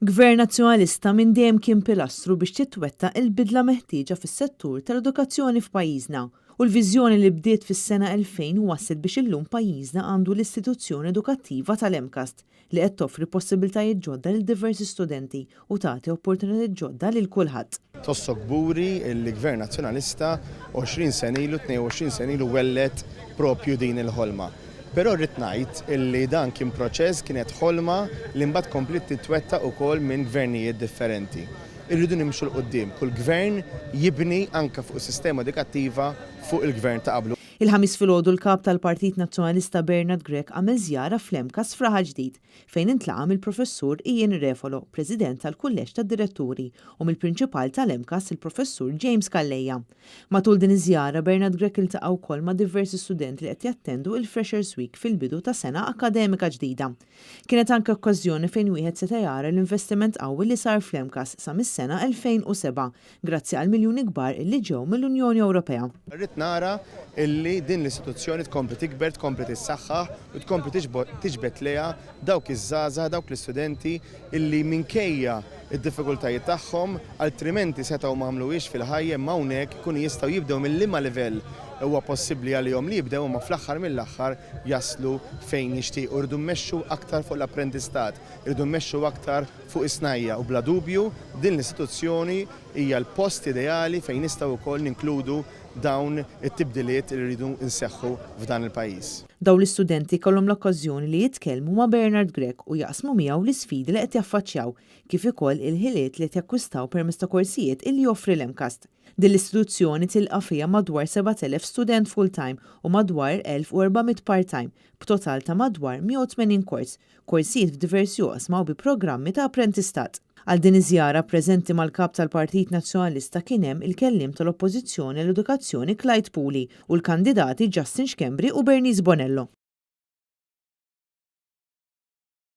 Gvern nazzjonalista minn dejjem kien pilastru biex titwettaq il-bidla meħtieġa fis-settur tal-edukazzjoni f'pajjiżna u l-viżjoni li bdiet fis-sena 2000 waslet biex illum pajjiżna għandu l-istituzzjoni edukattiva tal-MCAST li qed toffri possibbiltajiet ġodda lil diversi studenti u tagħti opportunitajiet ġodda lil kulħadd. Tossok gburi il-Gvern nazzjonalista 20 sen ilu, 22 sen ilu wellet propju din il-ħolma. Però rrid ngħid illi dan kien proċess kienet ħolma li mbagħad komplet titwettaq ukoll minn gvernijiet differenti. Irridu nimxu l-qudiem, kull gvern jibni anke fuq is-sistema edukattiva fuq il-gvern ta' qablu. Il-ħamis filgħodu l-kap tal-Partit Nazzjonalista Grech għamel żjara fl-MCAST f'Raħal ġdid fejn intlaqa mill-professur Ian Refolo, President tal-Kulleġġ tad-Diretturi, u mill-Prinċipal tal-MCAST il-Professur James Kalleja. Matul din iż-żjara Grech iltaqa' wkoll ma' diversi studenti li qed jattendu il-Freshers Week fil-bidu ta' sena akademika ġdida. Kienet anke okkażjoni fejn wieħed seta' jara l-investiment qawwi li sar fl-MCAST sa mis-sena 2007 grazzi għal miljuni kbar illi ġew mill-Unjoni Ewropea. Rrid nara illi din l-istituzzjoni tkompli tikber, tkompli tissaħħaħ u tkompli tiġbed leha dawk iż-żgħażagħ, dawk l-istudenti illi minkejja id-diffikultajiet tagħhom altrimenti setgħu ma għamluhiex fil-ħajja imma hawnhekk ikunu jistgħu jibdew mill-liema livell huwa possibbli għalihom li jibdew ma fl-aħħar mill-aħħar jaslu fejn jixtiequ. Irridu mmexxu aktar fuq l-apprendistat, irridu mmexxu aktar fuq is-snajja u bla dubju din l-istituzzjoni hija l-post ideali fejn nistgħu wkoll ninkludu dawn it-tibdiliet li rridu nseħħu f'dan il-pajjiż. Dawn l-istudenti kollhom l-okkażjoni li jitkellmu ma' Grech u jaqsmu miegħu l-isfidi li qed jaffaċċjaw kif ukoll il-ħiliet li qed jakkwistaw permezz ta' korsijiet li joffri l-MCAST. Din l-istituzzjoni tilqa' fiha madwar 7,000 student full-time u madwar 1,400 part-time b'total ta' madwar 180 korsijiet f'diversi oqsma u bi programmi ta' apprentistat. Għal din iż-żjara preżenti mal-kap tal-Partit Nazzjonalista kien hemm il-kelliem tal-Oppożizzjoni l-Edukazzjoni Clyde Puli u l-kandidati Justin Xkembri u Bernice Bonello.